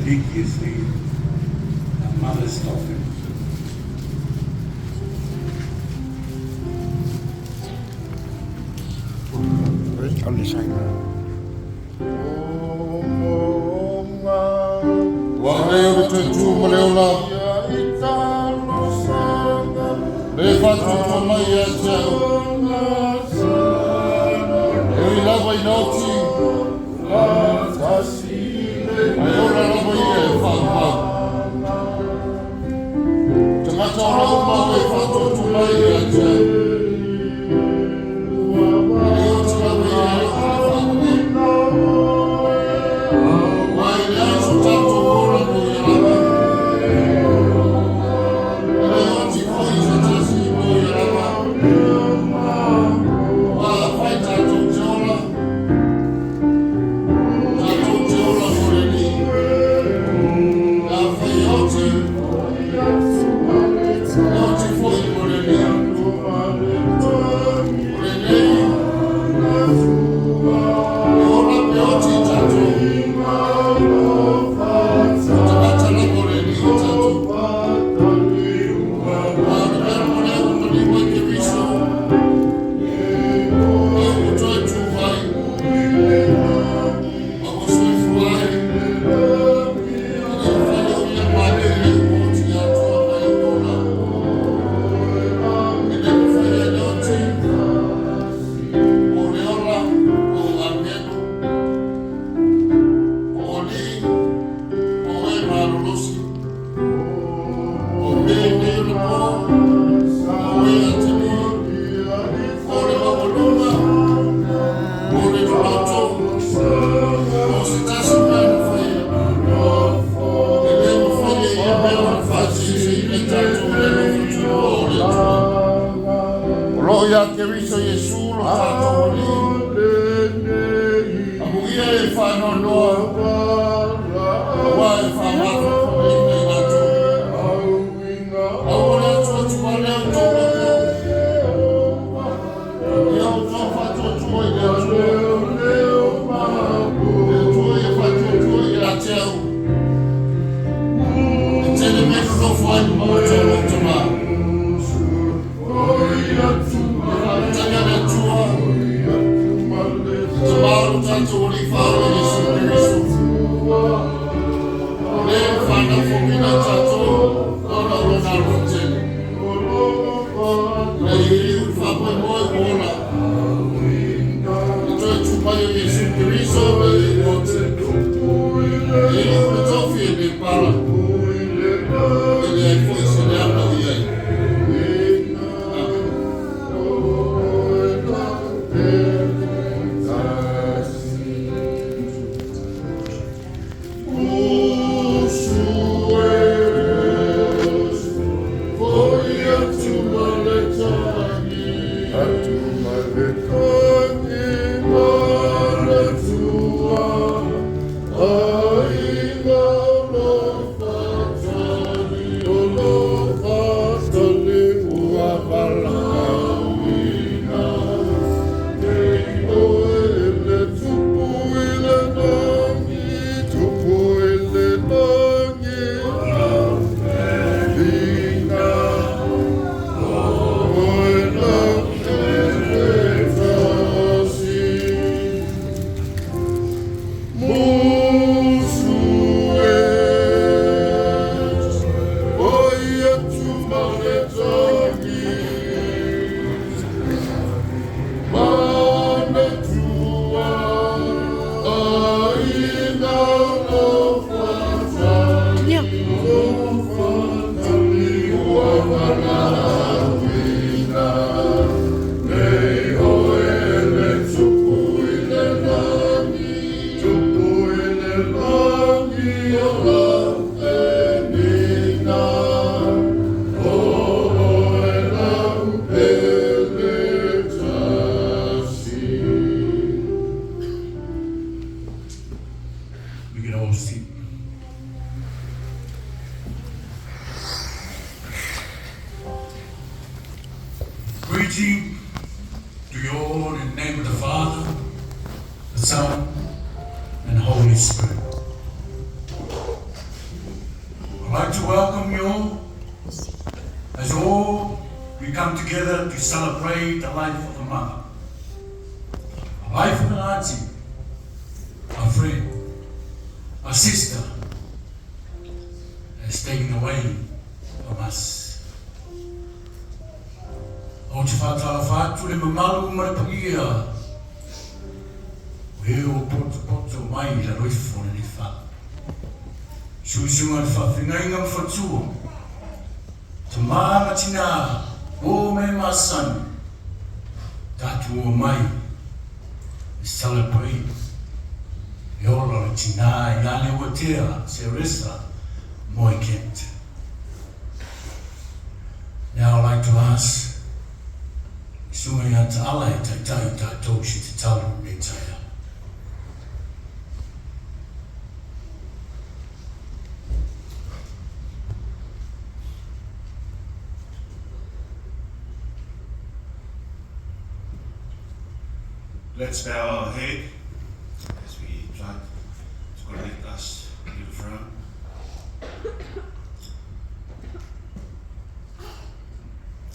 liedjies en mother's stoffen. Alle sanger. Waheo te tūma leola. Le whatu tō mai a tau. E lawa I noti. Ai ora lawa I e whāpau. Te mata ora umau e whatu tō mai a tau. Preaching to you all in the name of the Father, the Son, and the Holy Spirit. like to welcome you all, as all we come together to celebrate the life of a mother, a life of an auntie, a friend, a sister, has taken away from us. O te whātara whātu le mamalu marapakia, e o poto mai la roifo le wha. Suisunga le whawhingainga mwhatua, ta māma tina o me masani, tatu o mai, e celebrate, e ora le tina i a Leuatea, Seresa, Kemp. Now I'd like to ask Sunga Ta'ala Taitau Tatou Si Te Tauru Leuatea. Let's bow our head as we try to connect us to the throne.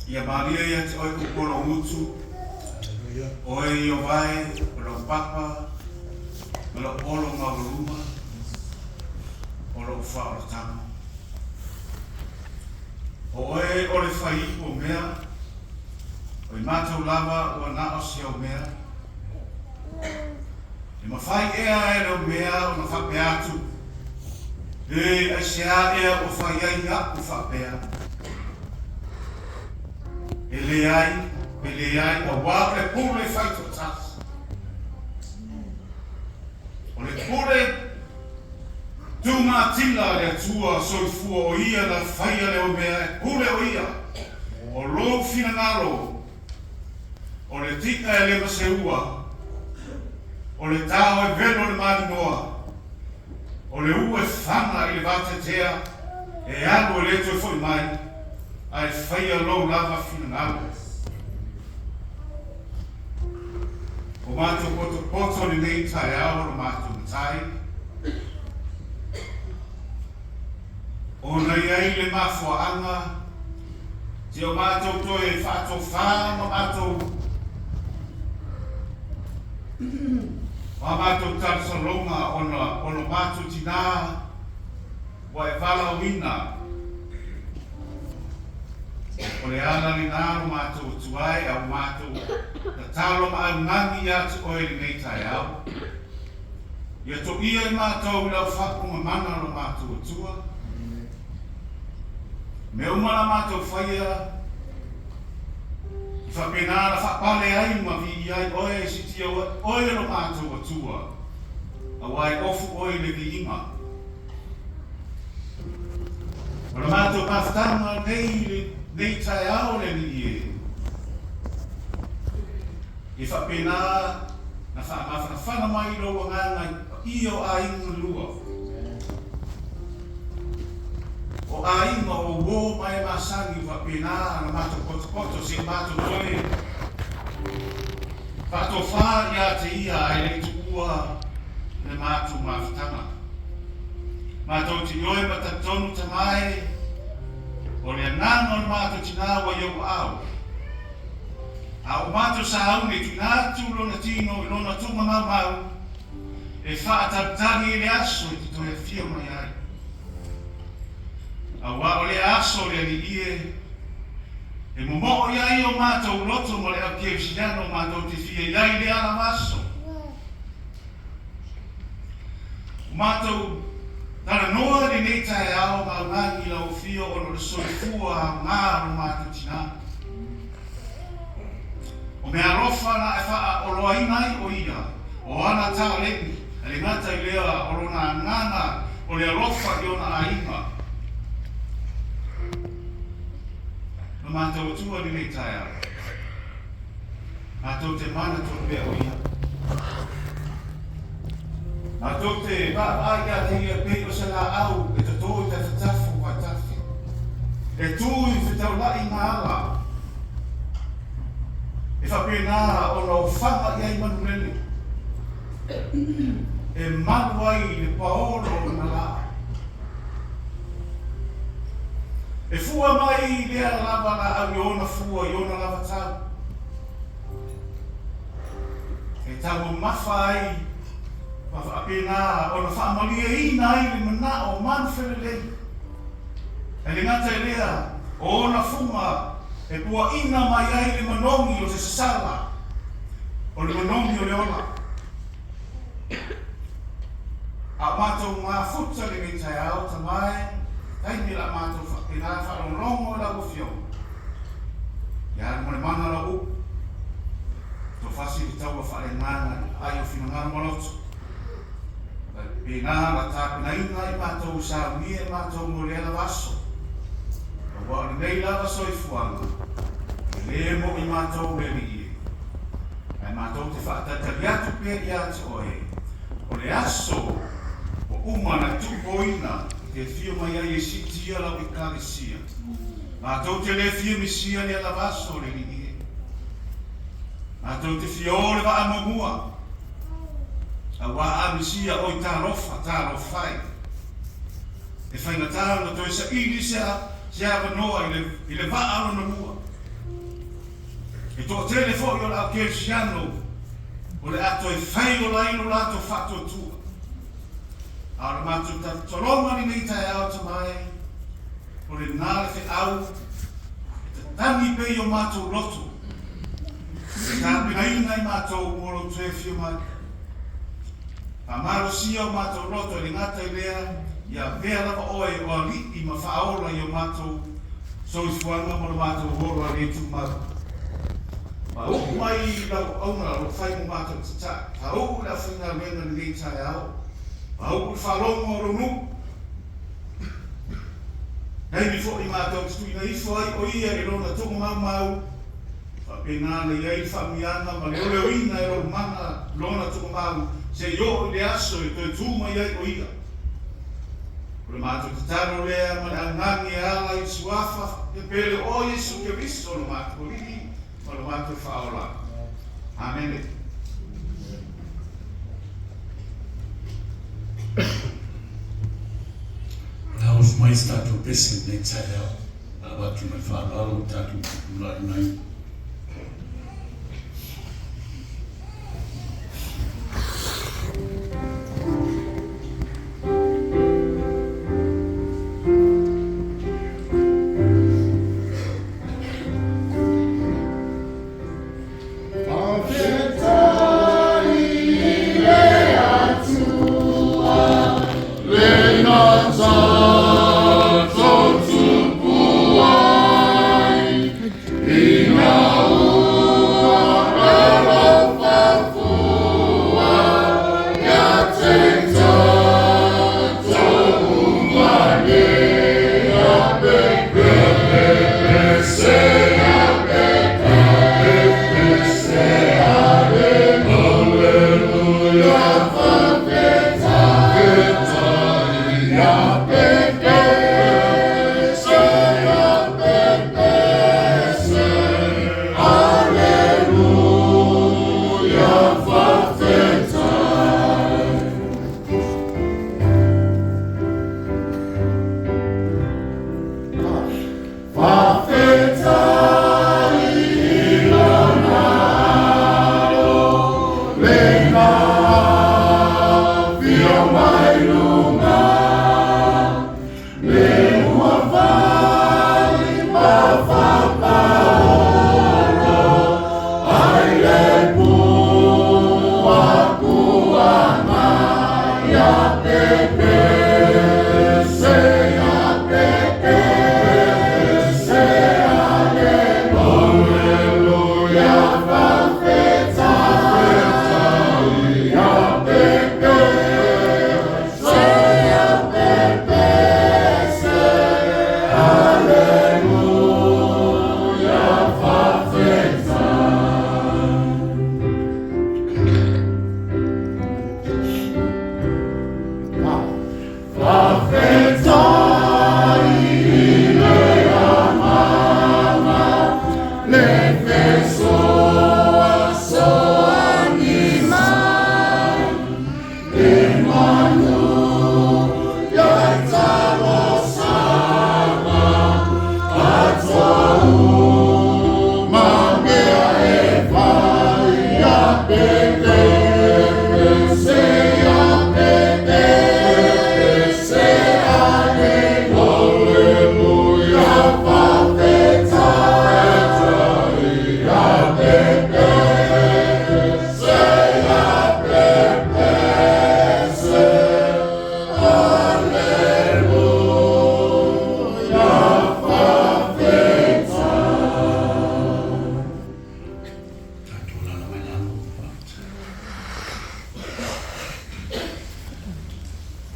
Ia Maria ia te oi kupolo utu, oi o vai, o lo papa, o lo olo mauruma, o lo wha o tama. O oi o le whai o mea, o i mātou lava o na o si o mea, e mawhai ea e reo mea o na whape atu, e a sea ea o whai ai aku whapea. Ele ai, o wā e pule whaito tas. O le pule tūmā tila le atua soifua o ia na whaia leo mea e pule o ia. O lo finangalo, o le tika e le maseua, o le tau e velo le marinoa, o le ue whanga i le vātetea, e alo e le toi foi mai, ai whaia lou lava finangalo. O mātou poto ni nei tai ao o mātou matai. O nei ai le mafuaanga, te o mātou toi e whātou whāma mātou. O mātou tarsalonga o no mātou tina, wa e wala wina. O le ala ni nāro mātou tuai au mātou na tālo ma au ngangi atu oe li nei tai au. Ia to ia i mātou lau whapunga mana lo mātou atua. Me umana mātou whaia, i whapenāra whapale ai ma vi i ai oe e sitia oe lo mātou atua. A wai ofu oe le vi inga. O le mātou mawhtanga nei tai ao le ni e. E whapena na whana mai roa ngana i o a inga lua. O a inga o wō mai masangi whapena na mātou poto se mātou toi. Whato whāri a te ia ai le tukua le mātou mawhtanga. Mātou te ioe matatonu tamai, o le nanga o mātou tina wa Uta'ileuo. A o mātou sa au ne tina tūlo na tino i lona tunga mau, e whaatabtari e le aso i te toi a whia mai ai. A wa o le aso le ni ie, e momo i ai o mātou loto mo le api e siano mātou te whia i ai le ana maso. Mātou tara noa ni nei tai ao maunangi lau whio o no le soifua a ngā no mātou tina. O mea rofa na e wha o loa inai o ia, o ana tā leni, e le ngata i lea o rona ngana o le rofa i ona a inga. No mātou atua ni nei tai ao. Mātou te mana tō mea o ia. Mātou te whaai a te ia pei o se la au e te tō i te whatafu wa tafi. E tū i whetau lai ngā ala. E whapena o no whanga i ai manurele. E manu ai le paolo o na la. fua mai lea lava la au iona fua, iona lava tau. E tau mafa ai, apena o na whaamalia ina ai le mana o manu whelelei. E le ngata e lea, o na funga, e pua ina mai ai le manongi o se sasala, o le manongi o le ola. A mātou ngā futa le Uta'ileuo tamai, taimi la mātou whakena whalongongo la ufio. Ia mone mana la u, to whasi ki taua whale ngana ai o whina ngana maloto. Pena la tāpina ina i mātou sa mie mātou mo lea la vaso. Ka wā le nei lava soifuanga, le mo i mātou le li. Ai mātou te whaatatari atu pe i atu oe. O le aso, umana tupoina te fio mai ai e sitia la wikaresia. Mātou te le fio misia le alavaso le ni. Mātou te fio le wa amamua. A wa amisia o i tā rofai. E whainga tāna toi sa ili se awanoa i le wa alo na mua. E tō telefo i o la kersiano o le ato e whai o la ino lato whato tua. Ara mātou ta tolonga ni Uta'ileuo tamai, o le nāle te au, e te tangi pei o mātou loto. E tāpina ina i mātou moro tue fio mai. A maro sia o mātou loto, le ngata i lea, ia vea lava oe o ali i ma whaola i o mātou soifuanga mo le mātou horo a retu maru. Ma uku mai i lau auna o whai mo mātou tata, ta uku la whinga mena ni Uta'ileuo. Au ku whalongo o ronu. Hei mi fo i mātou stuina ifo ai o ia e rona tongo mau. Whapena le iei whamiana ma le oleo ina e rona mana rona tongo mau. Se yo le aso e toi tūma iei o ia. O le mātou te taro lea ma le angangi e ala i suafa e pere o Jesu ke viso o le mātou lili ma le mātou whaola. Amen. Laos mai tātou pese nei Uta'ileuo, a watu mai whaalaro tātou kukulai nei.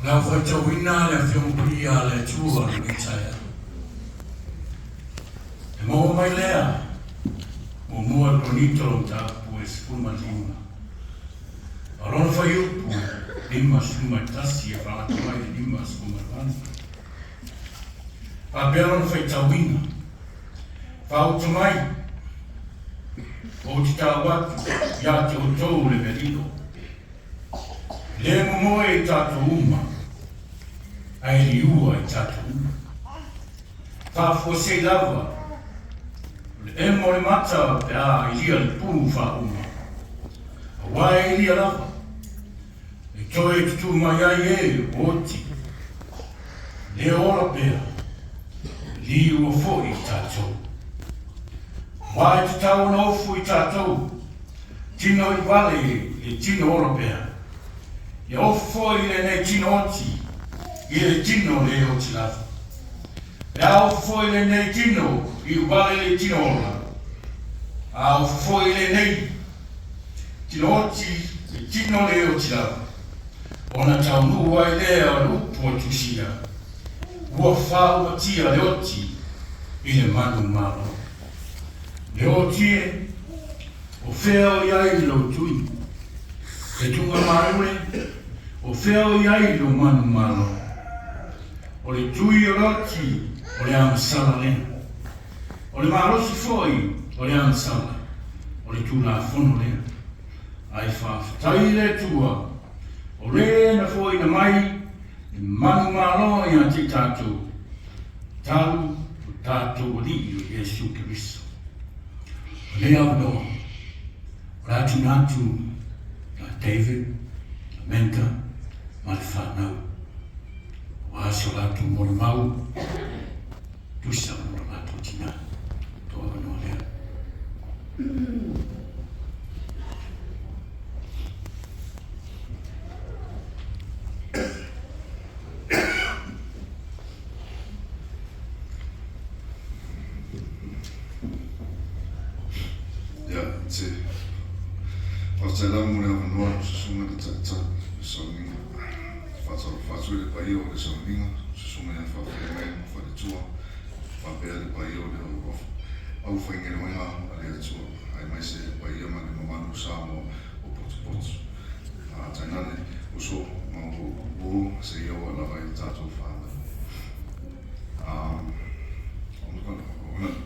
Nā whai tau wina le whiongpia le tua le Uta'ileuo. E mō mai lea, mō mua konito ta pue spuma lima. A rona whai upu, lima spuma tasi e whanata mai lima spuma lana. A bea rona whai tau wina. Whauta mai, o te tā watu, ia te o tau le merino. Le momoe I tātou uma, ai li ua I tātou uma. Whawhose lava, le e mo le mata pe a I lia le pū wha uma. A wai I lia lava, e toi tutu mai ai e oti. Le ora pea, li ua fo I tātou. Wai te tau na ofu I tātou, tino I vale le tino ora pea. Ia ofo I le nei tino oti, I le tino le oti lava. Ia ofo I le nei tino, I wale le tino ora. A ofo I le nei tino oti, le tino le oti lava. Ona tau nua I lea lupu o tusia. Ua whau atia le oti, I le manu malo. Le oti e, o wheo I ai lo tui. E tunga marue, o wheo I ai lo manu malo. O le tui o roti, o le amasala lena. O le marosi foi, o le amasala. O le tūla whono lena. Ai whawhatai le tua. O re na foi na mai, e manu malo I a te tātou. Talu o tātou o li o Iesu Kiriso. O le au noa. O ratu natu, Tauveve, Menka, ma le whanau. O aso latu mo le mau, tusa mo le latu tina, toa wanoa lea. Te la mo le noa se sunga de tata so ninga fa le pai o le so ninga se sunga le fa le fa le tua fa pe le pai o le au fa ngere wenga ale tua ai mai se le pai ma le mama no sa mo o pot a tanane o so ma o se yo la vai tato fa I'm gonna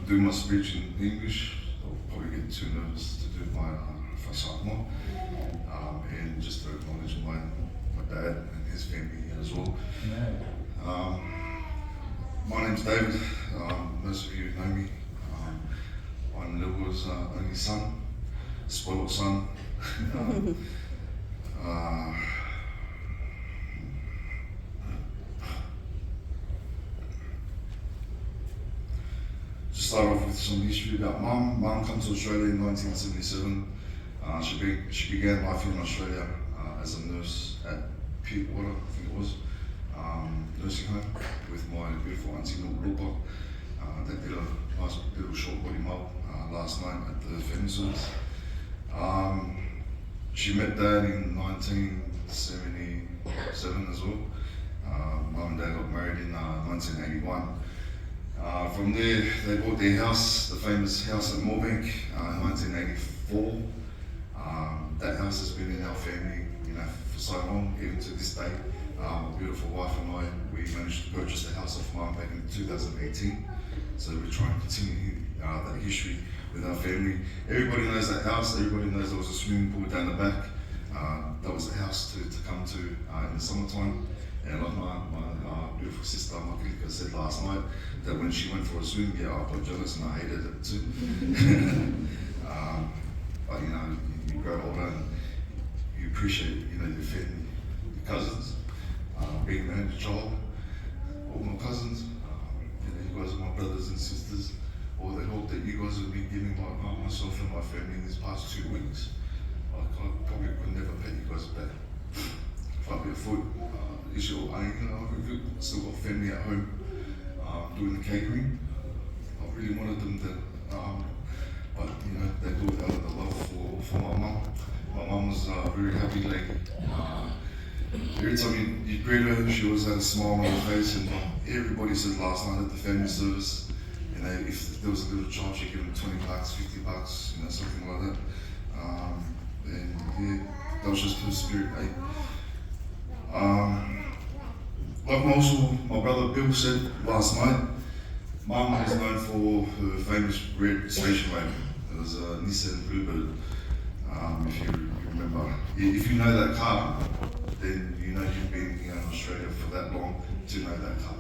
do my speech in English. I'll probably get too nervous to do my fasamo. And just to acknowledge my dad and his family as well. My name's David. Most of you know me. I'm Leuatea's only son, spoiled son. To start off with some history about Mum. Mum came to Australia in 1977. She began life in Australia as a nurse at Peakwater, I think it was, nursing home with my beautiful auntie Leuatea. They did a nice little short body mob last night at the family service. She met Dad in 1977 as well. Mum and Dad got married in 1981. From there, they bought their house, the famous house at Moorebank, in 1984. That house has been in our family, for so long, even to this day. My beautiful wife and I, we managed to purchase the house of Mum back in 2018. So we're trying to continue that history with our family. Everybody knows that house. Everybody knows there was a swimming pool down the back. That was the house to come to in the summertime. And like my beautiful sister, Makilika, said last night, that when she went for a swim, I got jealous and I hated it too. But you grow older and you appreciate, your family, your cousins, being a married child, all my cousins, you guys are my brothers and sisters, all the help that you guys have been giving myself and my family in these past 2 weeks. I probably could never pay you guys back. If I be a foot, issue, we've still got family at home doing the catering. I really wanted them to, but they do it out of the love for my mum. My mum was a very happy lady. every time you greet her, she always had a smile on her face, and everybody said last night at the family service, you know, if there was a little child, she'd give them $20, $50, you know, something like that. And yeah, that was just her spirit, eh? Like my brother Bill said last night, Mum is known for her famous red station wagon. It was a Nissan Bluebird. If you remember, if you know that car, then you know you've been in Australia for that long to know that car.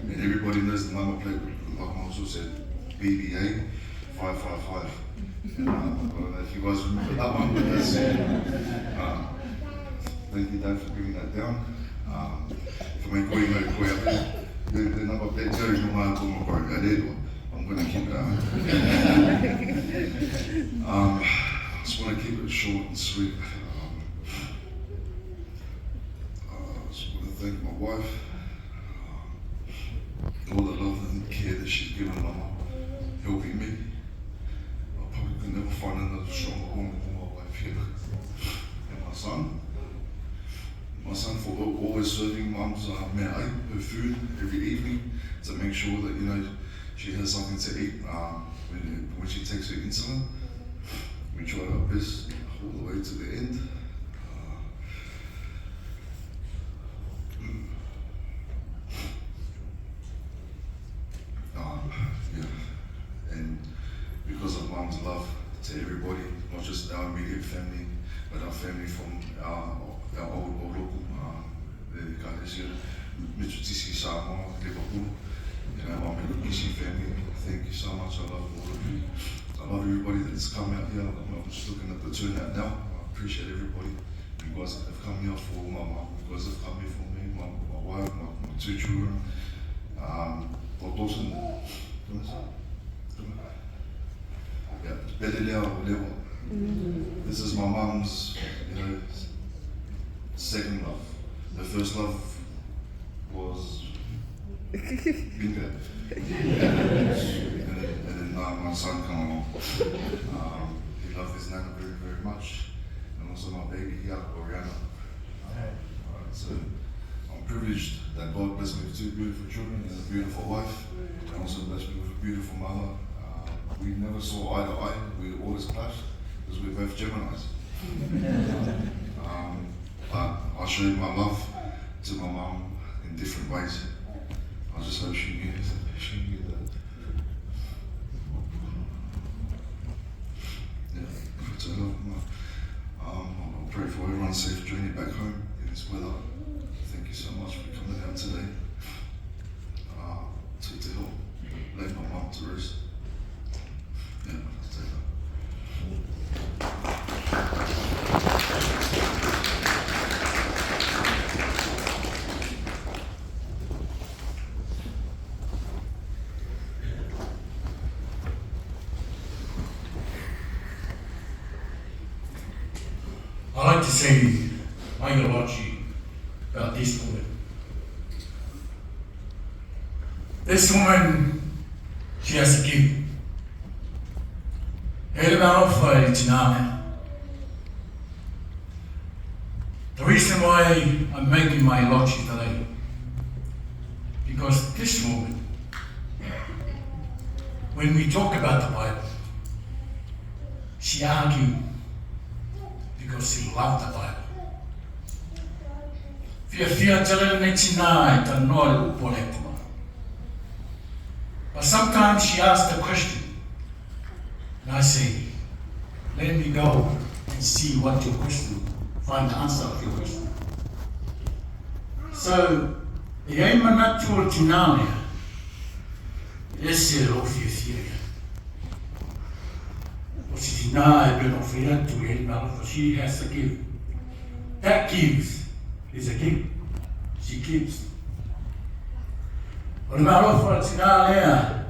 And everybody knows the number plate, like Mum also said, BBA 555. And, I don't know if you guys remember that one, but that's it. Thank you, Dad, for bringing that down. For me, going to go out there, the number plate tells you my I'm going to keep it out. I just want to keep it short and sweet. I just want to thank my wife, all the love and care that she's given my mum, helping me. I probably could never find another stronger woman than my wife here. And my son. My son for always serving Mum's her food every evening to make sure that, you know, she has something to eat when she takes her insulin. We try our best all the way to the end. Yeah. And because of Mum's love to everybody, not just our immediate family, but our family from our old local, the Karesia, Mitsubishi Samoa, Liverpool, you know, my Mitsubishi family. Thank you so much. I love all of you. I love everybody that's come out here. I'm just looking at the turnout now. I appreciate everybody. You guys have come here for my mum. You guys have come here for me, my wife, my two children. Yeah, Leuatea. This is my mum's, you know, second love. The first love was bingo. And then my son came along. He loved his Nana very, very much. And also my baby here, Oriana. So I'm privileged that God blessed me with two beautiful children and a beautiful wife. And also blessed me with a beautiful mother. We never saw eye to eye. We always clashed because we're both Geminis. But I showed my love to my mum in different ways. I just hope she knew that. Yeah, so I'll pray for everyone's safe journey back home in this weather. Thank you so much for coming out today to help lay my mum to rest. Yeah, let's take that. I like to say Maingalachi about this woman. This woman, she has a gift. The reason why I'm making my logi today, because this woman, when we talk about the Bible, she argued because she loved the Bible. But sometimes she asked a question, and I say, let me go and see what your question, find the answer of your question. So, the Eimanatua Tinalia, esse officia. She has a gift. That gives is a gift. She gives. What about Tinalia?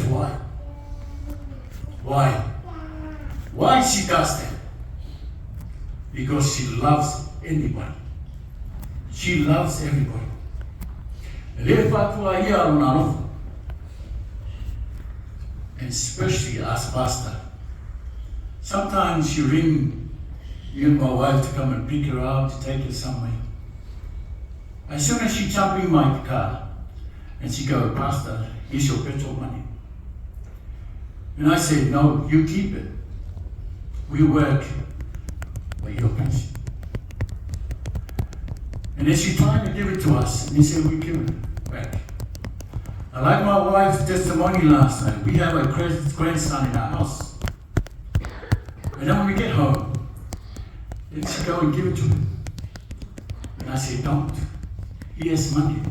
Why? Why? Why she does that? Because she loves anybody. She loves everybody. And especially as pastor. Sometimes you ring You and my wife to come and pick her up, to take her somewhere. As soon as she jumped in my car, and she go, Pastor, here's your petrol money. And I said, no, you keep it. We work for your pension. And then she tried to give it to us, and he said, we give it back. I like my wife's testimony last night. We have a grandson in our house. And then when we get home, then she go and give it to him. And I said, don't. He has money.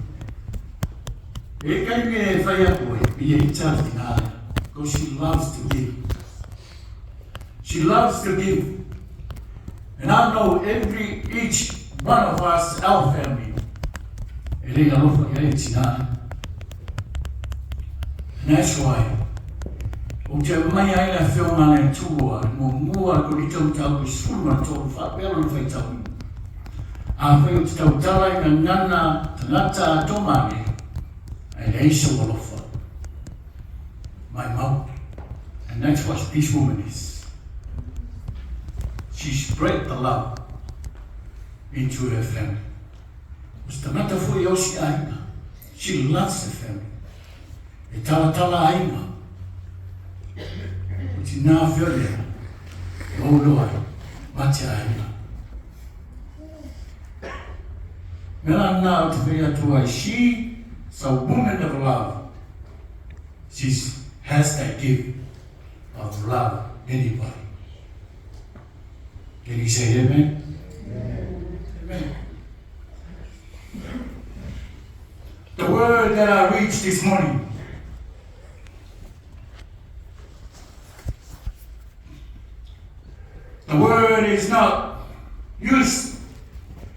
Because she loves to give. She loves to give. And I know each one of us, our family, and that's why. My mom. And that's what this woman is. She spread the love into her family. She loves her family. Which is now failure. Oh Lord, what's your now to be to she is a woman of love. She has that gift of love anybody. Can you say amen? Amen. The word that I reached this morning, the word is not used.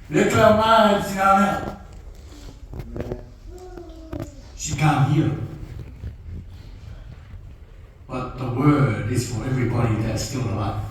Let our minds in our mouth. She can't hear. But the word is for everybody that's still alive.